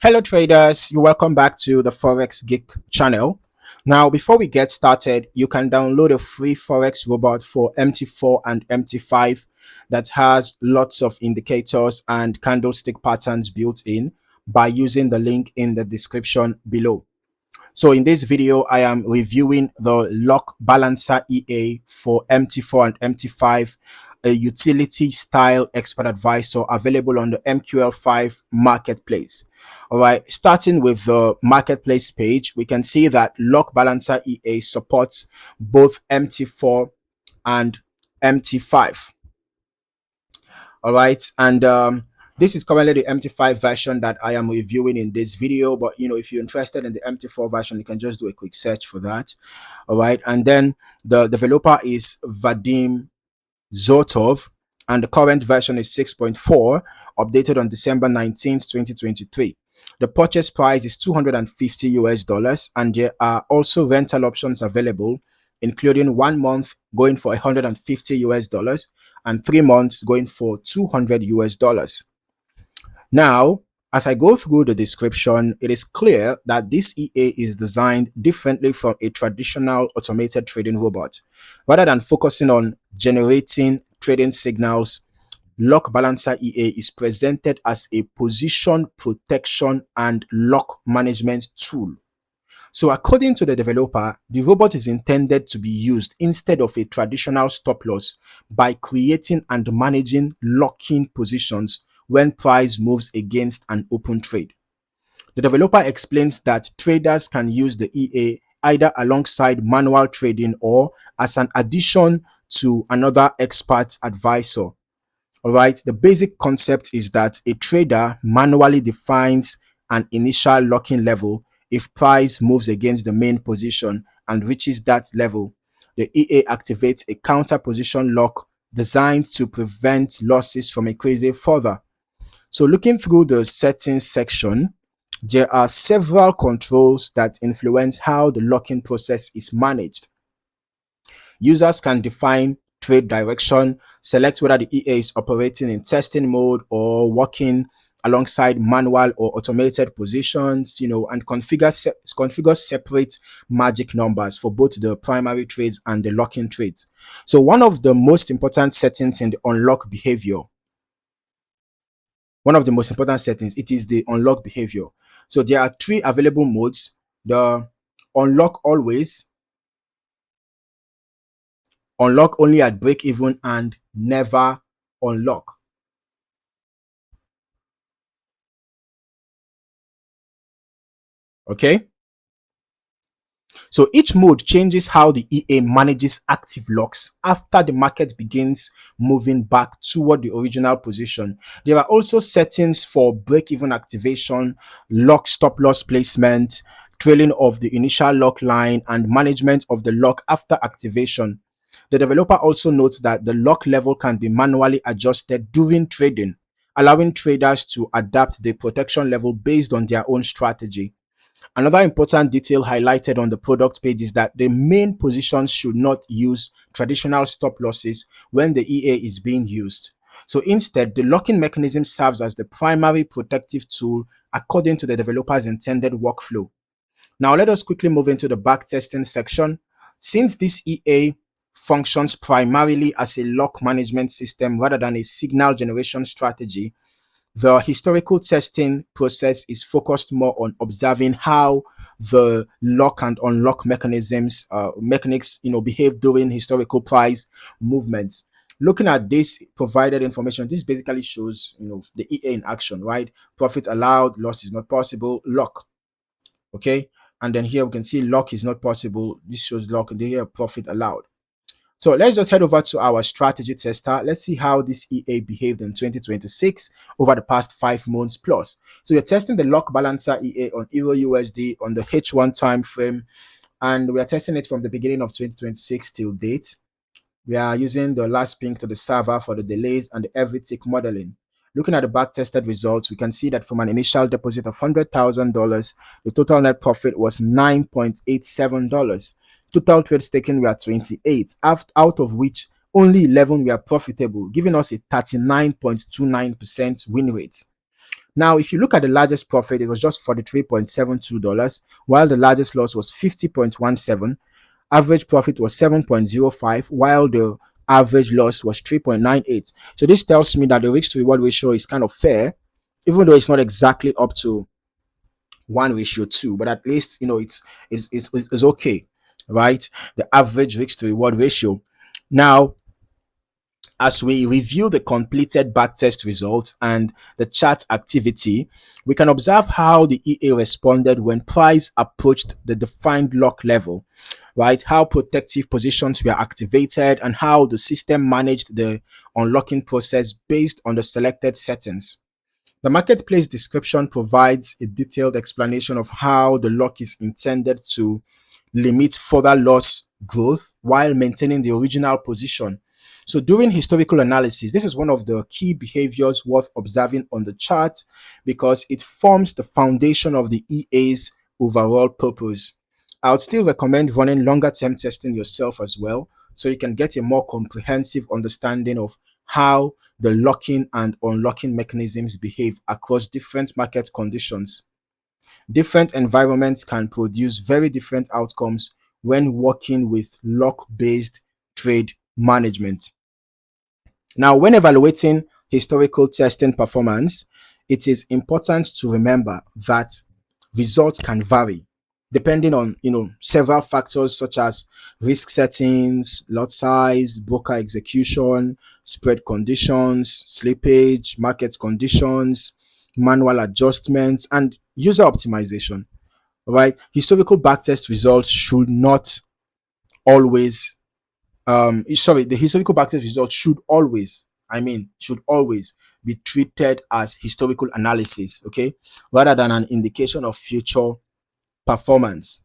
Hello traders, you welcome back to the Forex Geek channel. Now, before we get started, you can download a free Forex robot for MT4 and MT5 that has lots of indicators and candlestick patterns built in by using the link in the description below. So in this video, I am reviewing the Lock Balancer EA for MT4 and MT5, a utility style expert advisor available on the MQL5 Marketplace. All right, starting with the Marketplace page, we can see that Lock Balancer EA supports both MT4 and MT5. All right, and this is currently the MT5 version that I am reviewing in this video, but if you're interested in the MT4 version, you can just do a quick search for that. All right, and then the developer is Vadim Zotov, and the current version is 6.4, updated on December 19th, 2023. The purchase price is $250 and there are also rental options available, including 1 month going for $150 and 3 months going for $200. Now, as I go through the description, it is clear that this EA is designed differently from a traditional automated trading robot. Rather than focusing on generating trading signals, Lock Balancer EA is presented as a position protection and lock management tool. So according to the developer, the robot is intended to be used instead of a traditional stop loss by creating and managing locking positions when price moves against an open trade. The developer explains that traders can use the EA either alongside manual trading or as an addition to another expert advisor. All right, the basic concept is that a trader manually defines an initial locking level if price moves against the main position and reaches that level. The EA activates a counter position lock designed to prevent losses from increasing further. So looking through the settings section, there are several controls that influence how the locking process is managed. Users can define trade direction, select whether the EA is operating in testing mode or working alongside manual or automated positions, and configure separate magic numbers for both the primary trades and the locking trades. So one of the most important settings in the unlock behavior, it is the unlock behavior. So there are 3 available modes: the unlock always, unlock only at break even, and never unlock. Okay, so each mode changes how the EA manages active locks after the market begins moving back toward the original position. There are also settings for break-even activation, lock stop loss placement, trailing of the initial lock line, and management of the lock after activation. The developer also notes that the lock level can be manually adjusted during trading, allowing traders to adapt the protection level based on their own strategy. Another important detail highlighted on the product page is that the main positions should not use traditional stop losses when the EA is being used. So instead, the locking mechanism serves as the primary protective tool according to the developer's intended workflow. Now let us quickly move into the backtesting section. Since this EA functions primarily as a lock management system rather than a signal generation strategy, the historical testing process is focused more on observing how the lock and unlock mechanics behave during historical price movements. Looking at this provided information, this basically shows the EA in action, right? Profit allowed, loss is not possible, lock. Okay, and then here we can see lock is not possible. This shows lock, and here profit allowed. So let's just head over to our strategy tester. Let's see how this EA behaved in 2026 over the past 5 months plus. So we're testing the Lock Balancer EA on Euro USD on the H1 time frame, and we are testing it from the beginning of 2026 till date. We are using the last ping to the server for the delays and the every tick modeling. Looking at the back tested results, we can see that from an initial deposit of $100,000, the total net profit was $9.87. Total trades taken were 28, out of which only 11 were profitable, giving us a 39.29% win rate. Now, if you look at the largest profit, it was just $43.72, while the largest loss was 50.17. Average profit was 7.05, while the average loss was 3.98. So this tells me that the risk to reward ratio is kind of fair, even though it's not exactly up to 1:2, but at least it's okay, right? The average risk to reward ratio. Now, as we review the completed backtest results and the chart activity, we can observe how the EA responded when price approached the defined lock level, right? How protective positions were activated and how the system managed the unlocking process based on the selected settings. The marketplace description provides a detailed explanation of how the lock is intended to limit further loss growth while maintaining the original position. So during historical analysis, this is one of the key behaviors worth observing on the chart because it forms the foundation of the EA's overall purpose. I would still recommend running longer term testing yourself as well so you can get a more comprehensive understanding of how the locking and unlocking mechanisms behave across different market conditions. Different environments can produce very different outcomes when working with lock-based trade management. Now, when evaluating historical testing performance, it is important to remember that results can vary depending on several factors such as risk settings, lot size, broker execution, spread conditions, slippage, market conditions, manual adjustments, and user optimization. Right? Historical backtest results should not always the historical backtest results should always be treated as historical analysis, okay, rather than an indication of future performance.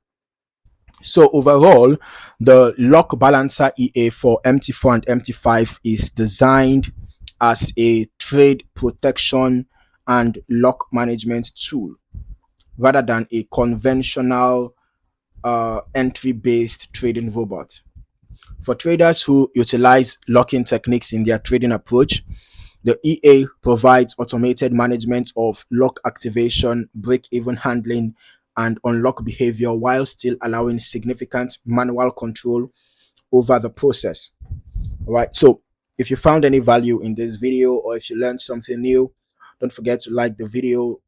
So overall, the lock balancer EA for MT4 and MT5 is designed as a trade protection and lock management tool rather than a conventional entry based trading robot. For traders who utilize locking techniques in their trading approach, the EA provides automated management of lock activation, break-even handling, and unlock behavior while still allowing significant manual control over the process. All right. So if you found any value in this video or if you learned something new, don't forget to like the video,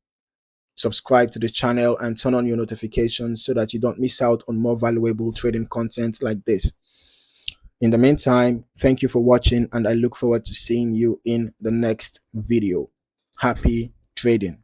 subscribe to the channel, and turn on your notifications so that you don't miss out on more valuable trading content like this. In the meantime, thank you for watching and I look forward to seeing you in the next video. Happy trading.